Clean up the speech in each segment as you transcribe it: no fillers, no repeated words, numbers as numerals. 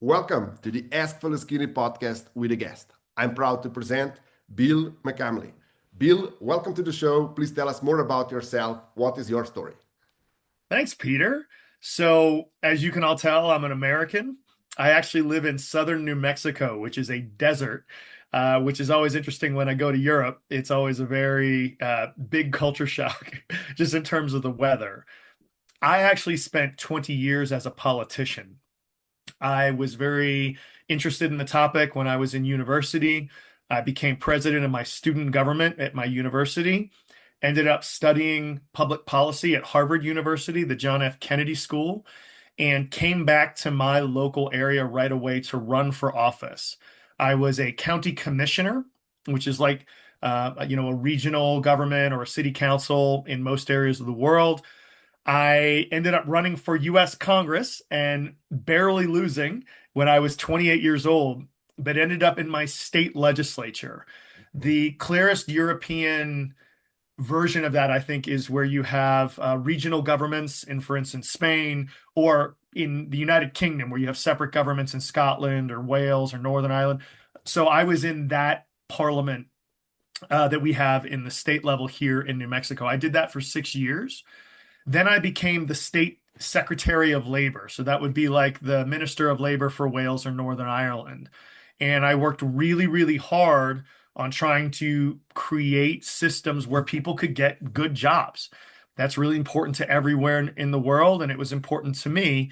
Welcome to the Ask Faleskini Podcast with a guest. I'm proud to present Bill McCamley. Bill, welcome to the show. Please tell us more about yourself. What is your story? Thanks, Peter. So, as you can all tell, I'm an American. I actually live in southern New Mexico, which is a desert, which is always interesting when I go to Europe. It's always a very big culture shock, just in terms of the weather. I actually spent 20 years as a politician. I was very interested in the topic when I was in university. I became president of my student government at my university, ended up studying public policy at Harvard University, the John F. Kennedy School, and came back to my local area right away to run for office. I was a county commissioner, which is like a regional government or a city council in most areas of the world. I ended up running for US Congress and barely losing when I was 28 years old, but ended up in my state legislature. The clearest European version of that, I think, is where you have regional governments in, for instance, Spain, or in the United Kingdom, where you have separate governments in Scotland or Wales or Northern Ireland. So I was in that parliament that we have in the state level here in New Mexico. I did that for 6 years. Then I became the state secretary of labor. So that would be like the minister of labor for Wales or Northern Ireland. And I worked really, really hard on trying to create systems where people could get good jobs. That's really important to everywhere in the world. And it was important to me.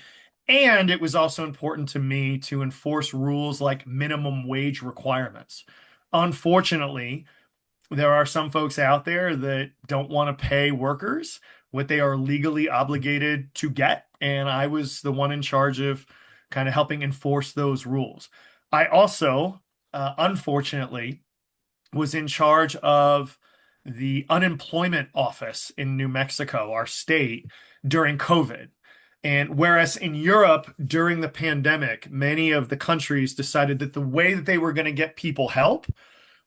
And it was also important to me to enforce rules like minimum wage requirements. Unfortunately, there are some folks out there that don't want to pay workers what they are legally obligated to get. And I was the one in charge of kind of helping enforce those rules. I also, unfortunately, was in charge of the unemployment office in New Mexico, our state, during COVID. And whereas in Europe, during the pandemic, many of the countries decided that the way that they were going to get people help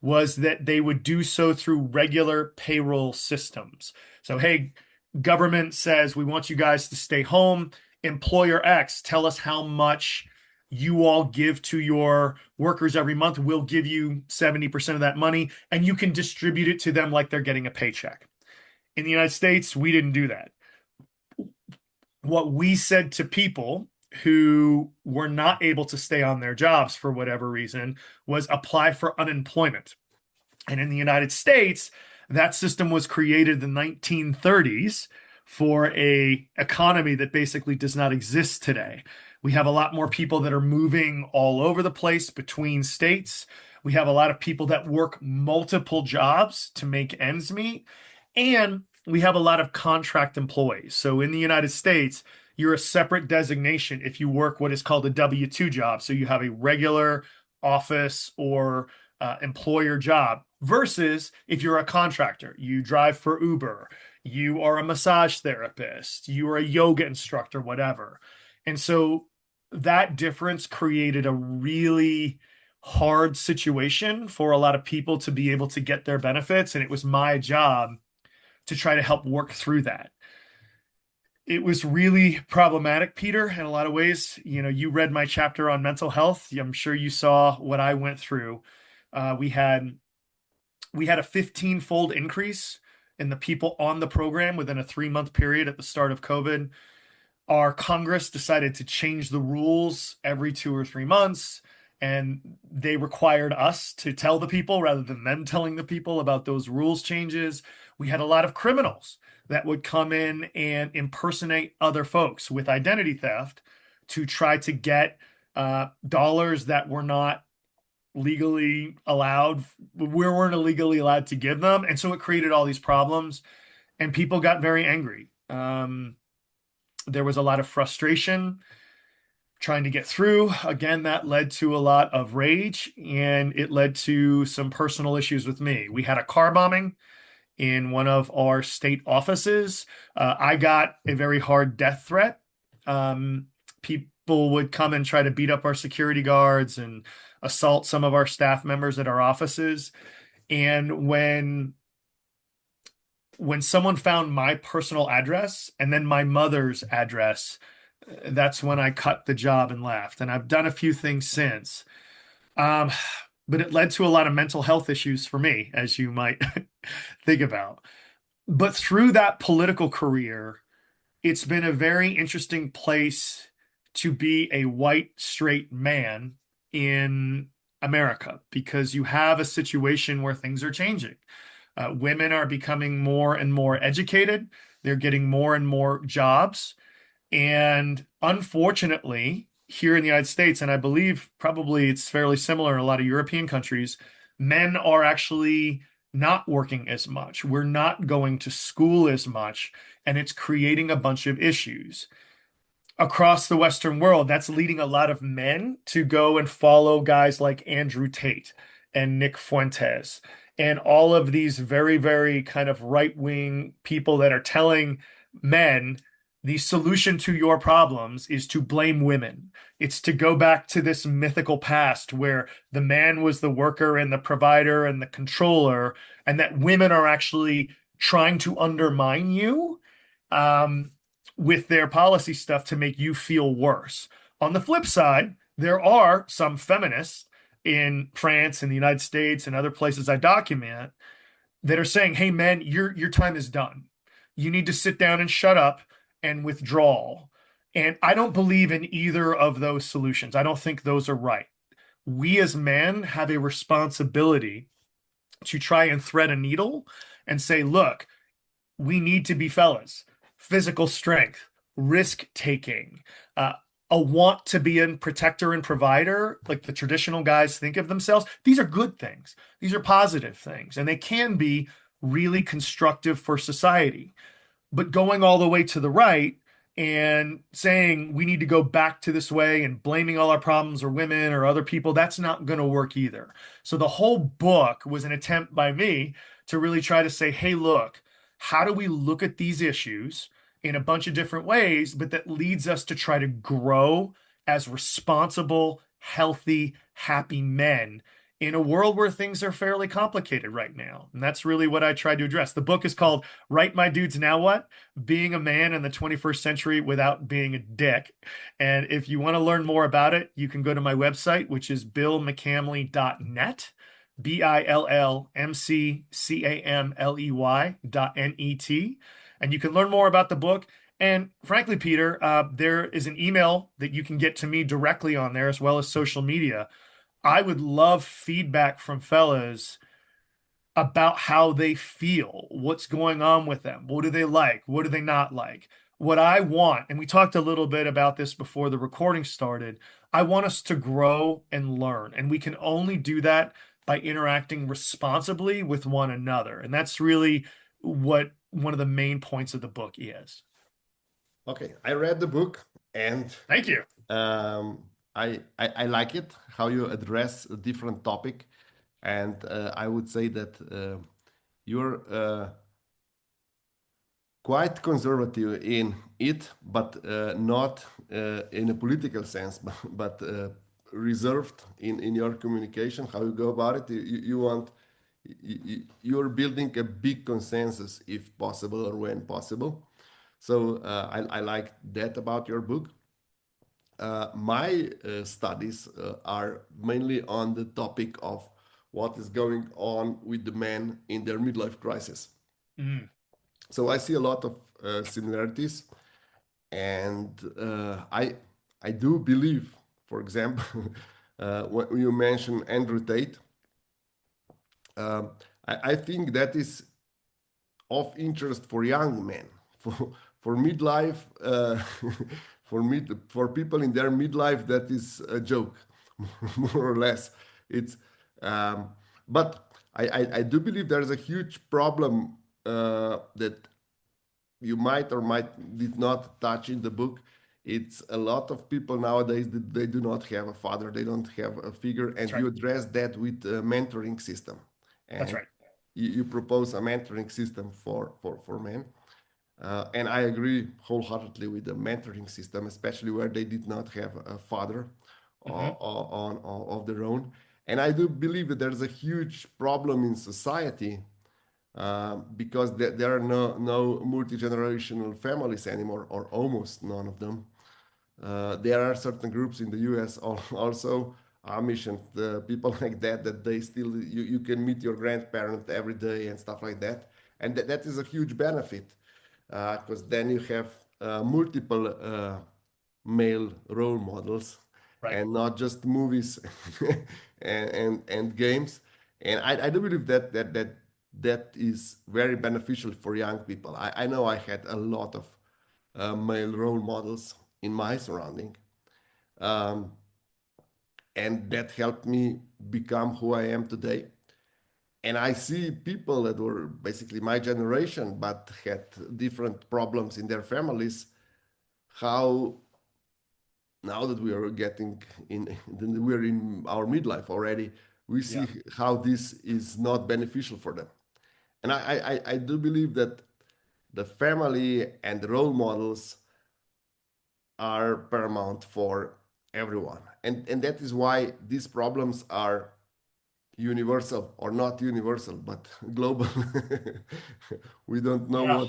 was that they would do so through regular payroll systems. So, hey, government says we want you guys to stay home. Employer X, tell us how much you all give to your workers every month. We'll give you 70% of that money, and you can distribute it to them like they're getting a paycheck. In the United States, we didn't do that. What we said to people who were not able to stay on their jobs for whatever reason was apply for unemployment. And in the United States, that system was created in the 1930s for a economy that basically does not exist today. We have a lot more people that are moving all over the place between states. We have a lot of people that work multiple jobs to make ends meet. And we have a lot of contract employees. So in the United States, you're a separate designation if you work what is called a W-2 job. So you have a regular office or employer job versus if you're a contractor, you drive for Uber, you are a massage therapist, you are a yoga instructor, whatever. And so that difference created a really hard situation for a lot of people to be able to get their benefits. And it was my job to try to help work through that. It was really problematic, Peter, in a lot of ways. You read my chapter on mental health. I'm sure you saw what I went through. We had a 15-fold increase in the people on the program within a 3-month period at the start of COVID. Our Congress decided to change the rules every 2 or 3 months, and they required us to tell the people rather than them telling the people about those rules changes. We had a lot of criminals that would come in and impersonate other folks with identity theft to try to get dollars that were not legally allowed. We weren't illegally allowed to give them. And so it created all these problems, and people got very angry. There was a lot of frustration trying to get through. Again, that led to a lot of rage, and it led to some personal issues with me. We had a car bombing in one of our state offices. I got a very hard death threat. People would come and try to beat up our security guards and assault some of our staff members at our offices. And when someone found my personal address and then my mother's address, that's when I cut the job and left. And I've done a few things since. Um, but it led to a lot of mental health issues for me, as you might think about. But through that political career, it's been a very interesting place to be a white, straight man in America because you have a situation where things are changing. Women are becoming more and more educated, they're getting more and more jobs. And unfortunately, here in the United States, and I believe probably it's fairly similar in a lot of European countries, men are actually not working as much. We're not going to school as much, and it's creating a bunch of issues. Across the Western world, that's leading a lot of men to go and follow guys like Andrew Tate and Nick Fuentes and all of these very, very kind of right-wing people that are telling men the solution to your problems is to blame women. It's to go back to this mythical past where the man was the worker and the provider and the controller, and that women are actually trying to undermine you. Um, with their policy stuff to make you feel worse. On the flip side, there are some feminists in France and the United States and other places I document that are saying, "Hey, men, your time is done. You need to sit down and shut up and withdraw." And I don't believe in either of those solutions. I don't think those are right. We as men have a responsibility to try and thread a needle and say, "Look, we need to be fellas, physical strength, risk taking, uh, a want to be a protector and provider, like the traditional guys think of themselves. These are good things. These are positive things, and they can be really constructive for society. But going all the way to the right and saying we need to go back to this way and blaming all our problems or women or other people, that's not going to work either. So the whole book was an attempt by me to really try to say, hey, look, how do we look at these issues in a bunch of different ways, but that leads us to try to grow as responsible, healthy, happy men in a world where things are fairly complicated right now. And that's really what I tried to address. The book is called Right My Dudes Now What? Being a Man in the 21st Century Without Being a Dick. And if you want to learn more about it, you can go to my website, which is billmccamley.net. BILLMCCAMLEY.net. And you can learn more about the book. And frankly, Peter, there is an email that you can get to me directly on there, as well as social media. I would love feedback from fellas about how they feel, what's going on with them, what do they like, what do they not like. What I want, and we talked a little bit about this before the recording started, I want us to grow and learn. And we can only do that by interacting responsibly with one another. And that's really what one of the main points of the book is. Okay, I read the book and Thank you. um, I like it how you address a different topic, and I would say that you're quite conservative in it, but not in a political sense, but reserved in your communication, how you go about it. You want you're building a big consensus if possible or when possible. So I like that about your book. My studies are mainly on the topic of what is going on with the men in their midlife crisis. Mm, So I see a lot of similarities, and I do believe, for example, when you mention Andrew Tate, um, I think that is of interest for young men, for midlife, for people in their midlife. That is a joke, more or less. It's um, but I do believe there is a huge problem that you might or might did not touch in the book. It's a lot of people nowadays that they do not have a father, they don't have a figure, that's and right. you address that with a mentoring system, That's and right. you propose a mentoring system for men. And I agree wholeheartedly with the mentoring system, especially where they did not have a father Hmm. of their own. And I do believe that there's a huge problem in society because there are no multi-generational families anymore, or almost none of them. There are certain groups in the US also, Amish and people like that, that they still, you can meet your grandparent every day and stuff like that. And that is a huge benefit because then you have multiple male role models Right. and not just movies and games. And I do believe that is very beneficial for young people. I know I had a lot of male role models in my surrounding, um, and that helped me become who I am today. And I see people that were basically my generation but had different problems in their families, how now that we are getting in, we're in our midlife already, we Yeah. see how this is not beneficial for them. And I do believe that the family and the role models are paramount for everyone. And that is why these problems are universal, or not universal, but global. We don't know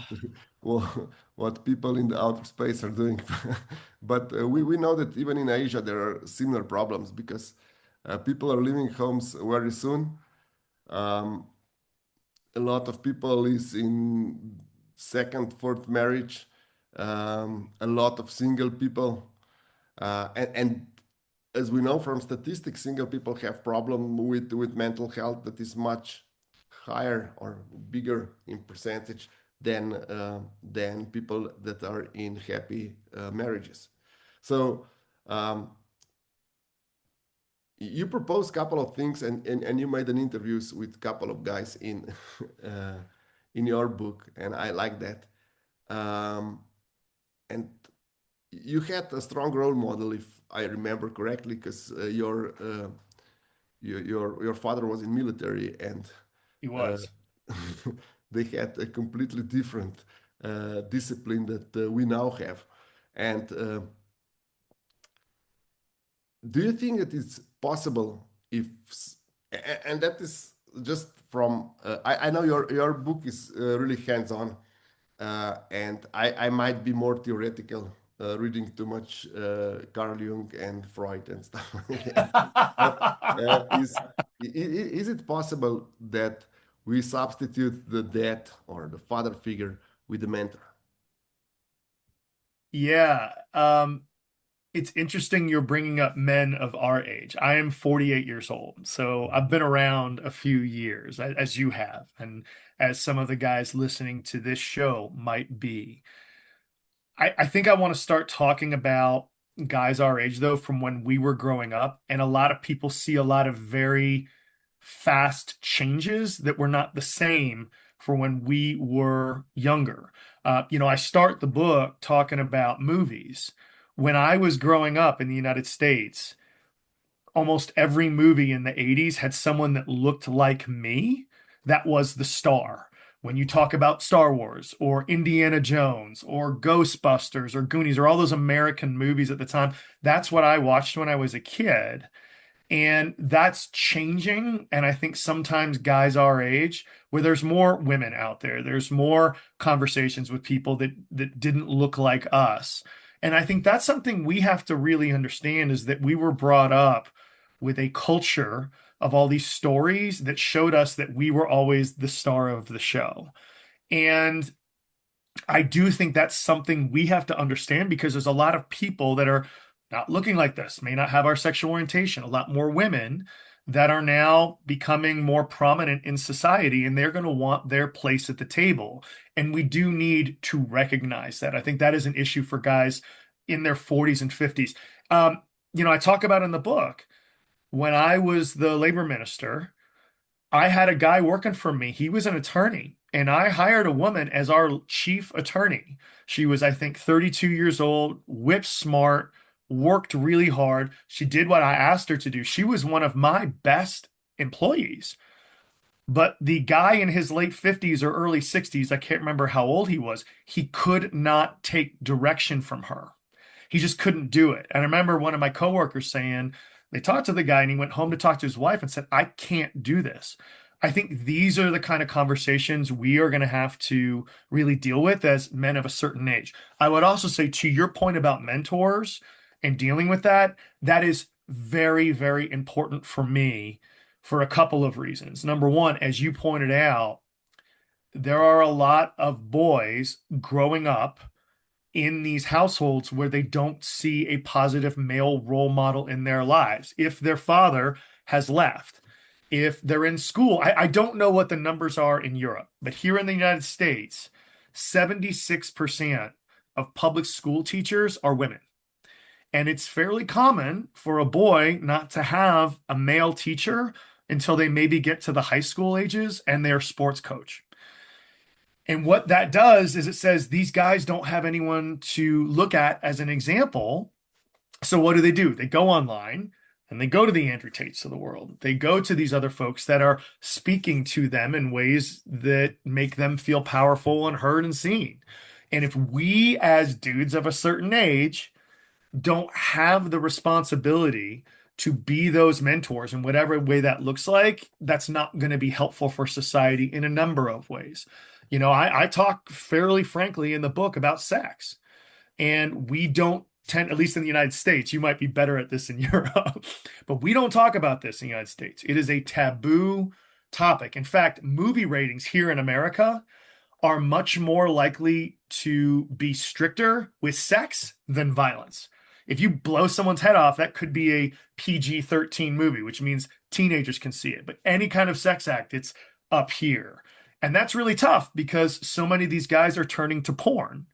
Yeah. what people in the outer space are doing. But we know that even in Asia there are similar problems because people are leaving homes very soon. Um, a lot of people is in second, fourth marriage. A lot of single people, and as we know from statistics, single people have problem with mental health that is much higher or bigger in percentage than people that are in happy marriages. So um, you propose a couple of things, and you made an interviews with a couple of guys uh, in your book, and I like that. Um, and you had a strong role model, if I remember correctly, because your father was in military, and He uh, was. they had a completely different discipline that we now have. And do you think that it's possible if, and that is just from, I know your book is really hands-on, and I might be more theoretical, reading too much Carl Jung and Freud and stuff like that. But is it possible that we substitute the dad or the father figure with the mentor? Yeah. It's interesting you're bringing up men of our age. I am 48 years old, so I've been around a few years, as you have, and as some of the guys listening to this show might be. I think I want to start talking about guys our age, though, from when we were growing up. And a lot of people see a lot of very fast changes that were not the same for when we were younger. I start the book talking about movies. When I was growing up in the United States, almost every movie in the 80s had someone that looked like me that was the star. When you talk about Star Wars or Indiana Jones or Ghostbusters or Goonies or all those American movies at the time, that's what I watched when I was a kid. And that's changing. And I think sometimes guys our age, where there's more women out there, there's more conversations with people that didn't look like us. And I think that's something we have to really understand is that we were brought up with a culture of all these stories that showed us that we were always the star of the show. And I do think that's something we have to understand because there's a lot of people that are not looking like this, may not have our sexual orientation, a lot more women that are now becoming more prominent in society and they're going to want their place at the table. And we do need to recognize that. I think that is an issue for guys in their 40s and 50s. I talk about in the book when I was the labor minister. I had a guy working for me. He was an attorney, and I hired a woman as our chief attorney. She was, I think, 32 years old, whip smart, worked really hard. She did what I asked her to do. She was one of my best employees. But the guy in his late 50s or early 60s, I can't remember how old he was, he could not take direction from her. He just couldn't do it. And I remember one of my coworkers saying, they talked to the guy and he went home to talk to his wife and said, I can't do this. I think these are the kind of conversations we are going to have to really deal with as men of a certain age. I would also say, to your point about mentors, and dealing with that, that is very, very important for me for a couple of reasons. Number one, as you pointed out, there are a lot of boys growing up in these households where they don't see a positive male role model in their lives. If their father has left, if they're in school, I don't know what the numbers are in Europe, but here in the United States, 76% of public school teachers are women. And it's fairly common for a boy not to have a male teacher until they maybe get to the high school ages and their sports coach. And what that does is it says these guys don't have anyone to look at as an example. So what do? They go online and they go to the Andrew Tates of the world. They go to these other folks that are speaking to them in ways that make them feel powerful and heard and seen. And if we, as dudes of a certain age, don't have the responsibility to be those mentors in whatever way that looks like, that's not going to be helpful for society in a number of ways. You know, I talk fairly frankly in the book about sex, and we don't tend, at least in the United States, you might be better at this in Europe, but we don't talk about this in the United States. It is a taboo topic. In fact, movie ratings here in America are much more likely to be stricter with sex than violence. If you blow someone's head off, that could be a PG-13 movie, which means teenagers can see it. But any kind of sex act, it's up here. And that's really tough because so many of these guys are turning to porn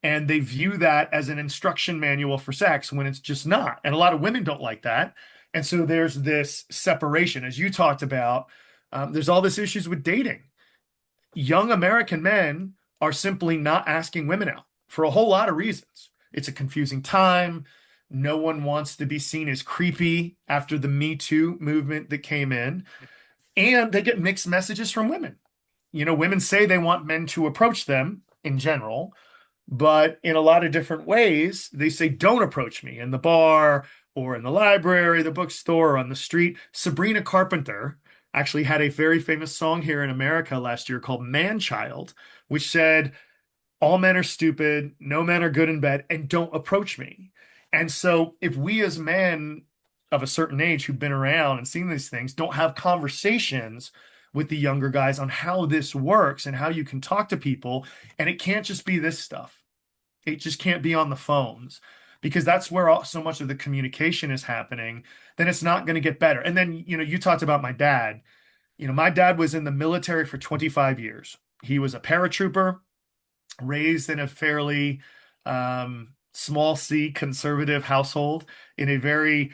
and they view that as an instruction manual for sex when it's just not. And a lot of women don't like that. And so there's this separation, as you talked about. There's all this issues with dating. Young American men are simply not asking women out for a whole lot of reasons. It's a confusing time. No one wants to be seen as creepy after the Me Too movement that came in. And they get mixed messages from women. You know, women say they want men to approach them in general, but in a lot of different ways, they say, don't approach me in the bar or in the library, the bookstore, or on the street. Sabrina Carpenter actually had a very famous song here in America last year called Man Child, which said, all men are stupid, no men are good in bed, and don't approach me. And so if we as men of a certain age who've been around and seen these things don't have conversations with the younger guys on how this works and how you can talk to people, and it can't just be this stuff. It just can't be on the phones because that's where so much of the communication is happening, then it's not going to get better. And then, you know, you talked about my dad. You know, my dad was in the military for 25 years. He was a paratrooper, raised in a fairly small C conservative household in a very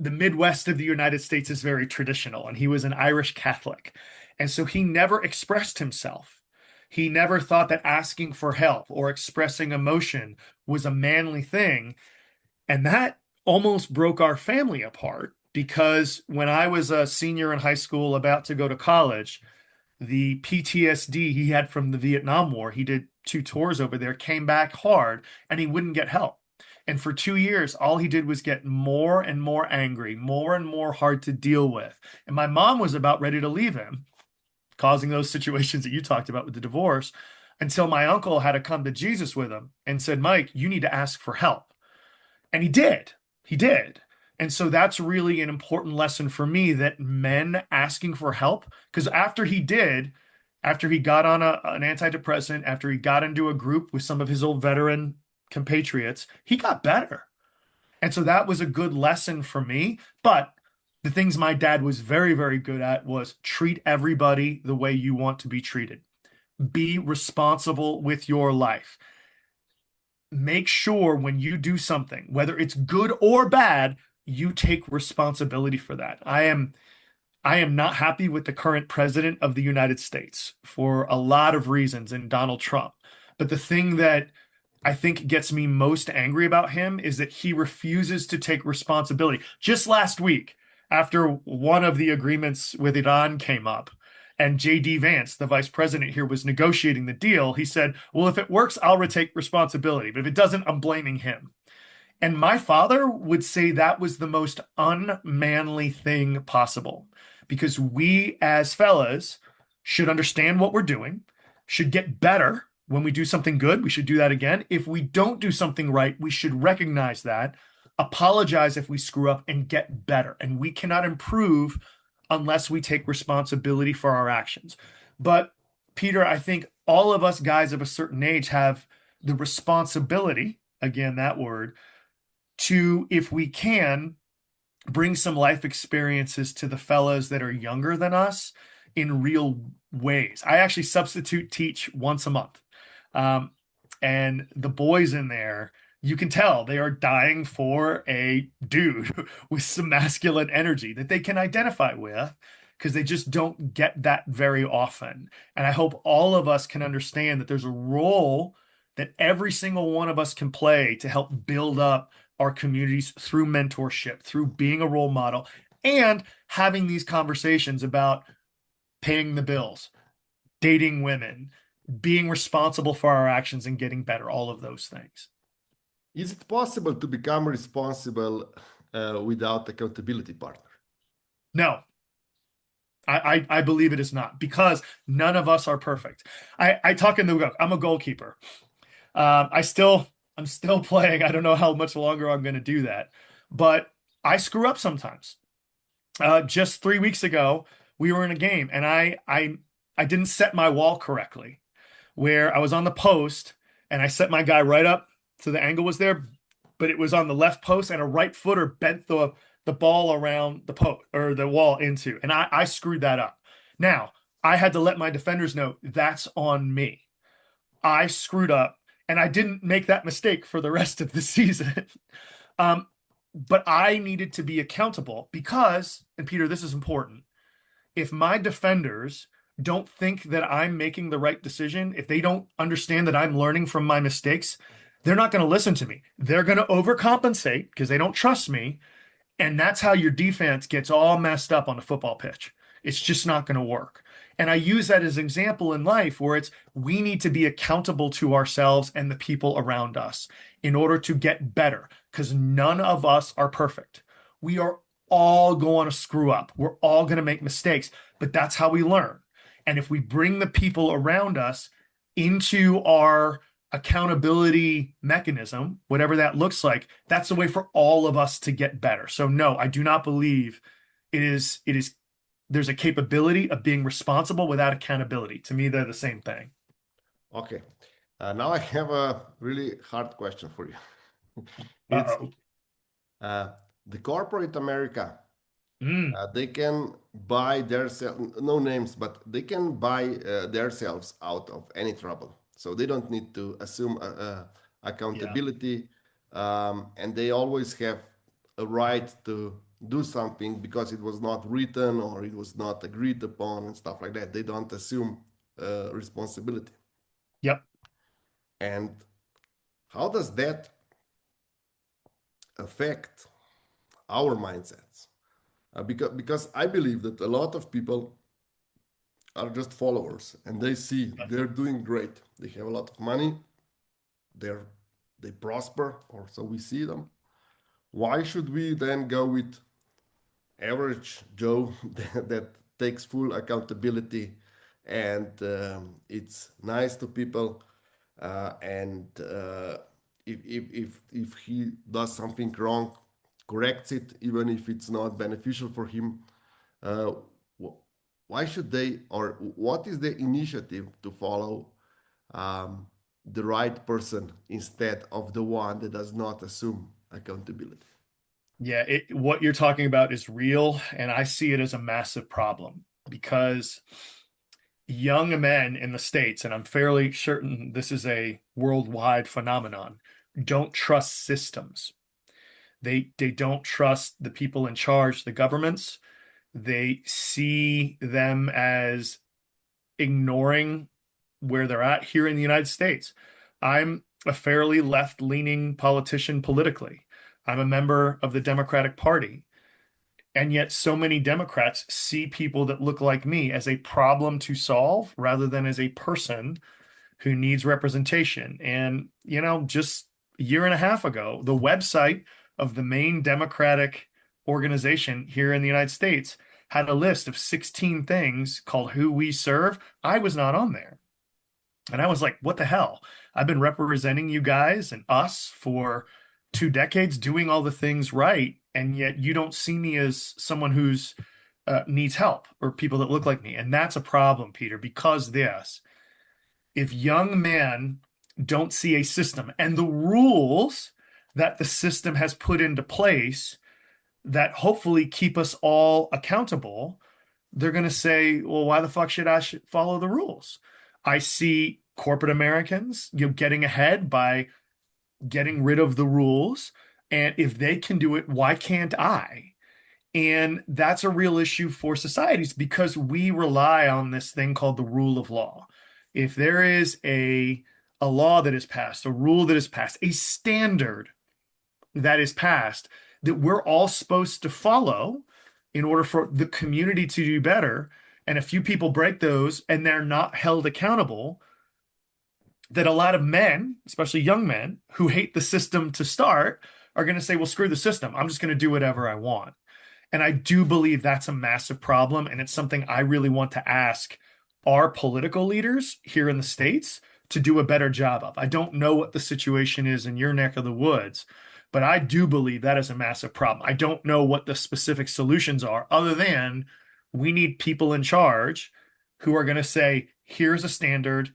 the Midwest of the United States is very traditional, and he was an Irish Catholic. And so he never expressed himself. He never thought that asking for help or expressing emotion was a manly thing. And that almost broke our family apart because when I was a senior in high school about to go to college, the PTSD he had from the Vietnam War, he did 2 tours over there, came back hard, and he wouldn't get help. And for 2 years, all he did was get more and more angry, more and more hard to deal with. And my mom was about ready to leave him, causing those situations that you talked about with the divorce, until my uncle had to come to Jesus with him and said, Mike, you need to ask for help. And he did. He did. And so that's really an important lesson for me, that men asking for help, because after he got on an antidepressant, after he got into a group with some of his old veteran compatriots, he got better. And so that was a good lesson for me. But the things my dad was very, very good at was treat everybody the way you want to be treated. Be responsible with your life. Make sure when you do something, whether it's good or bad, you take responsibility for that. I am not happy with the current president of the United States for a lot of reasons, in Donald Trump. But the thing that I think gets me most angry about him is that he refuses to take responsibility. Just last week, after one of the agreements with Iran came up, and J.D. Vance, the vice president here, was negotiating the deal, he said, well, if it works, I'll take responsibility. But if it doesn't, I'm blaming him. And my father would say that was the most unmanly thing possible, because we as fellas should understand what we're doing, should get better When we do something good, we should do that again. If we don't do something right, we should recognize that, apologize if we screw up, and get better. And we cannot improve unless we take responsibility for our actions. But Peter, I think all of us guys of a certain age have the responsibility, again, that word, to, if we can, bring some life experiences to the fellows that are younger than us in real ways. I actually substitute teach once a month. Um, and the boys in there, you can tell they are dying for a dude with some masculine energy that they can identify with because they just don't get that very often. And I hope all of us can understand that there's a role that every single one of us can play to help build up our communities through mentorship, through being a role model, and having these conversations about paying the bills, dating women, being responsible for our actions and getting better, all of those things. Is it possible to become responsible without accountability partner? No, I believe it is not, because none of us are perfect. I talk in the book, I'm a goalkeeper. I'm still playing. I don't know how much longer I'm going to do that, but I screw up sometimes. Just 3 weeks ago, we were in a game and I didn't set my wall correctly, where I was on the post and I set my guy right up so the angle was there, but it was on the left post and a right footer bent the ball around the post or the wall into, and I screwed that up. Now, I had to let my defenders know that's on me. I screwed up and I didn't make that mistake for the rest of the season. But I needed to be accountable because, and Peter, this is important. If my defenders don't think that I'm making the right decision, if they don't understand that I'm learning from my mistakes, they're not going to listen to me. They're going to overcompensate because they don't trust me. And that's how your defense gets all messed up on the football pitch. It's just not going to work. And I use that as an example in life where we need to be accountable to ourselves and the people around us in order to get better, because none of us are perfect. We are all going to screw up. We're all going to make mistakes, but that's how we learn. And if we bring the people around us into our accountability mechanism, whatever that looks like, that's the way for all of us to get better. So no, I do not believe there's a capability of being responsible without accountability. To me, they're the same thing. Okay. Now I have a really hard question for you. It's Uh-oh. the corporate America. Mm, They can buy themselves, no names, but they can buy themselves out of any trouble. So they don't need to assume yeah. accountability, and they always have a right to do something because it was not written or it was not agreed upon and stuff like that. They don't assume responsibility. Yep. And how does that affect our mindsets? Because I believe that a lot of people are just followers and they see they're doing great. They have a lot of money. They prosper, or so we see them. Why should we then go with average Joe that takes full accountability and it's nice to people and if he does something wrong, corrects it even if it's not beneficial for him. Uh, why should they, or what is the initiative to follow the right person instead of the one that does not assume accountability? Yeah, what you're talking about is real, and I see it as a massive problem because young men in the States, and I'm fairly certain this is a worldwide phenomenon, don't trust systems. They don't trust the people in charge, the governments. They see them as ignoring where they're at here in the United States. I'm a fairly left-leaning politician politically. I'm a member of the Democratic Party. And yet, so many Democrats see people that look like me as a problem to solve rather than as a person who needs representation. And, just a year and a half ago, the website of the main Democratic organization here in the United States had a list of 16 things called Who We Serve. I was not on there. And I was like, what the hell? I've been representing you guys and us for 2 decades, doing all the things right, and yet you don't see me as someone who's needs help or people that look like me. And that's a problem, Peter, because this, if young men don't see a system and the rules that the system has put into place that hopefully keep us all accountable, they're going to say, well, why the fuck should I follow the rules? I see corporate Americans, getting ahead by getting rid of the rules. And if they can do it, why can't I? And that's a real issue for societies because we rely on this thing called the rule of law. If there is a law that is passed, a rule that is passed, a standard that is passed that we're all supposed to follow in order for the community to do better, and a few people break those and they're not held accountable, that a lot of men, especially young men who hate the system to start, are going to say, well, screw the system. I'm just going to do whatever I want. And I do believe that's a massive problem. And it's something I really want to ask our political leaders here in the States to do a better job of. I don't know what the situation is in your neck of the woods, but I do believe that is a massive problem. I don't know what the specific solutions are, other than we need people in charge who are going to say, here's a standard,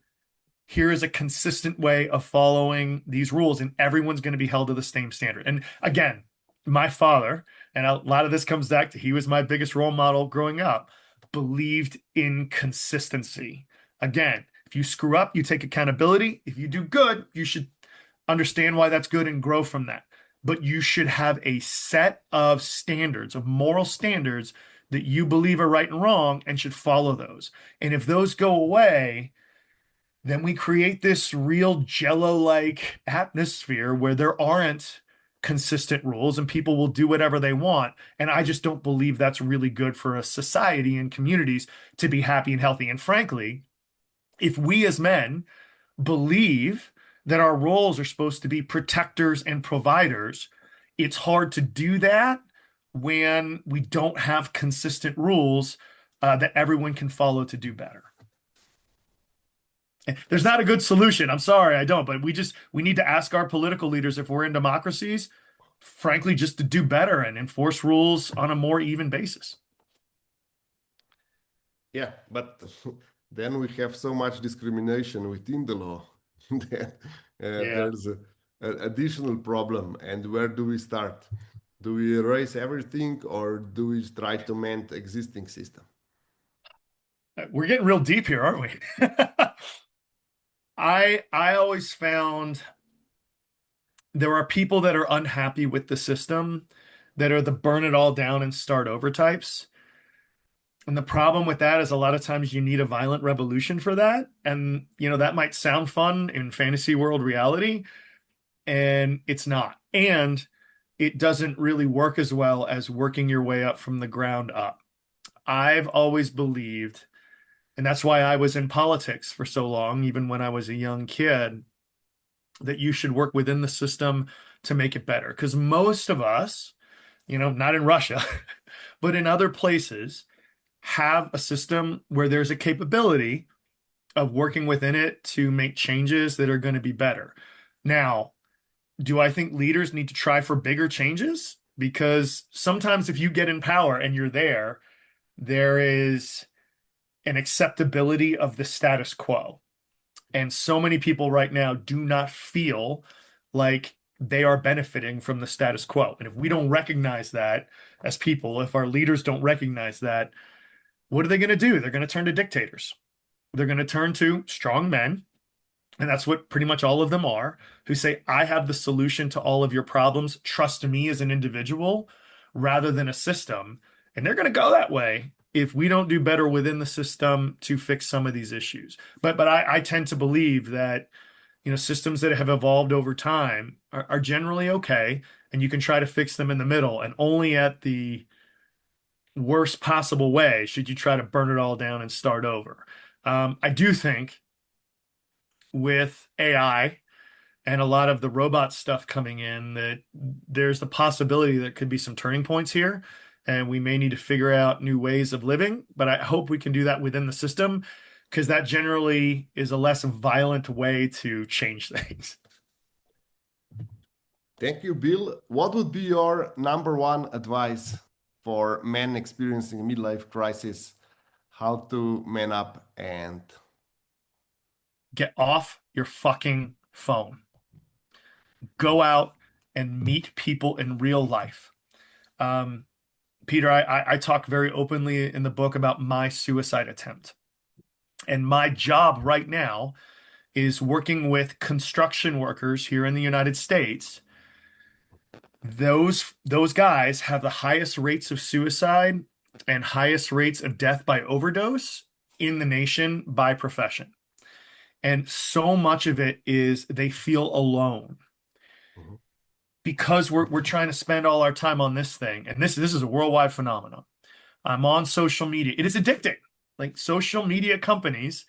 here is a consistent way of following these rules, and everyone's going to be held to the same standard. And again, my father, and a lot of this comes back to he was my biggest role model growing up, believed in consistency. Again, if you screw up, you take accountability. If you do good, you should understand why that's good and grow from that. But you should have a set of standards, of moral standards that you believe are right and wrong and should follow those. And if those go away, then we create this real jello-like atmosphere where there aren't consistent rules and people will do whatever they want. And I just don't believe that's really good for a society and communities to be happy and healthy. And frankly, if we as men believe that our roles are supposed to be protectors and providers, it's hard to do that when we don't have consistent rules that everyone can follow to do better. There's not a good solution. I'm sorry, I don't. But we need to ask our political leaders, if we're in democracies, frankly, just to do better and enforce rules on a more even basis. Yeah, but then we have so much discrimination within the law that Yeah. there's an additional problem. And where do we start? Do we erase everything, or do we try to mend existing system? We're getting real deep here, aren't we? I always found there are people that are unhappy with the system that are the burn it all down and start over types. And the problem with that is a lot of times you need a violent revolution for that. And, that might sound fun in fantasy world reality, and it's not. And it doesn't really work as well as working your way up from the ground up. I've always believed, and that's why I was in politics for so long, even when I was a young kid, that you should work within the system to make it better. Because most of us, not in Russia, but in other places, have a system where there's a capability of working within it to make changes that are going to be better. Now, do I think leaders need to try for bigger changes? Because sometimes if you get in power and you're there is an acceptability of the status quo. And so many people right now do not feel like they are benefiting from the status quo. And if we don't recognize that as people, if our leaders don't recognize that, what are they going to do? They're going to turn to dictators. They're going to turn to strong men. And that's what pretty much all of them are, who say, I have the solution to all of your problems. Trust me as an individual rather than a system. And they're going to go that way if we don't do better within the system to fix some of these issues. But I tend to believe that, systems that have evolved over time are generally okay. And you can try to fix them in the middle, and only at the worst possible way should you try to burn it all down and start over. I do think with AI and a lot of the robot stuff coming in that there's the possibility that could be some turning points here, and we may need to figure out new ways of living. But I hope we can do that within the system, because that generally is a less violent way to change things. Thank you, Bill. What would be your number one advice for men experiencing a midlife crisis? How to man up and Get off your fucking phone. Go out and meet people in real life. Um, Peter, I talk very openly in the book about my suicide attempt. And my job right now is working with construction workers here in the United States. Those guys have the highest rates of suicide and highest rates of death by overdose in the nation by profession. And so much of it is they feel alone Mhm. because we're trying to spend all our time on this thing. And this is a worldwide phenomenon. I'm on social media. It is addicting. Like social media companies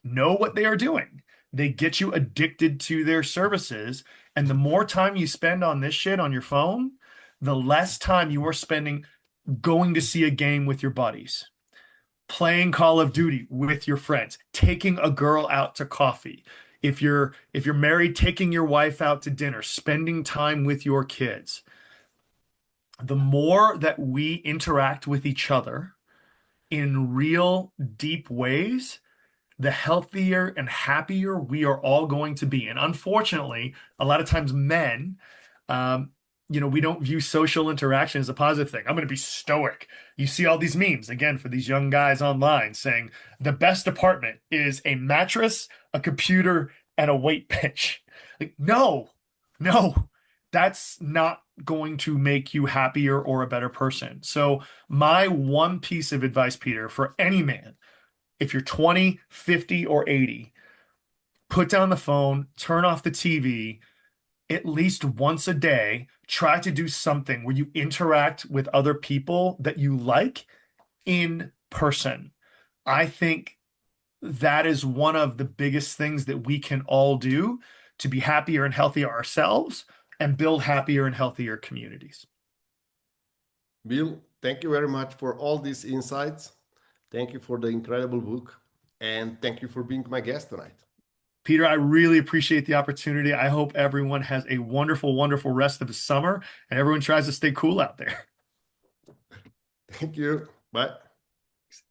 know what they are doing. They get you addicted to their services. And the more time you spend on this shit on your phone, the less time you are spending going to see a game with your buddies, playing Call of Duty with your friends, taking a girl out to coffee. If you're married, taking your wife out to dinner, spending time with your kids. The more that we interact with each other in real deep ways, the healthier and happier we are all going to be. And unfortunately, a lot of times men, um, we don't view social interaction as a positive thing. I'm going to be stoic. You see all these memes, again, for these young guys online saying the best apartment is a mattress, a computer, and a weight bench. Like, no, no, that's not going to make you happier or a better person. So, my one piece of advice, Peter, for any man, if you're 20, 50, or 80, put down the phone, turn off the TV at least once a day. Try to do something where you interact with other people that you like in person. I think that is one of the biggest things that we can all do to be happier and healthier ourselves and build happier and healthier communities. Bill, thank you very much for all these insights. Thank you for the incredible book. And thank you for being my guest tonight. Peter, I really appreciate the opportunity. I hope everyone has a wonderful, wonderful rest of the summer and everyone tries to stay cool out there. Thank you. Bye.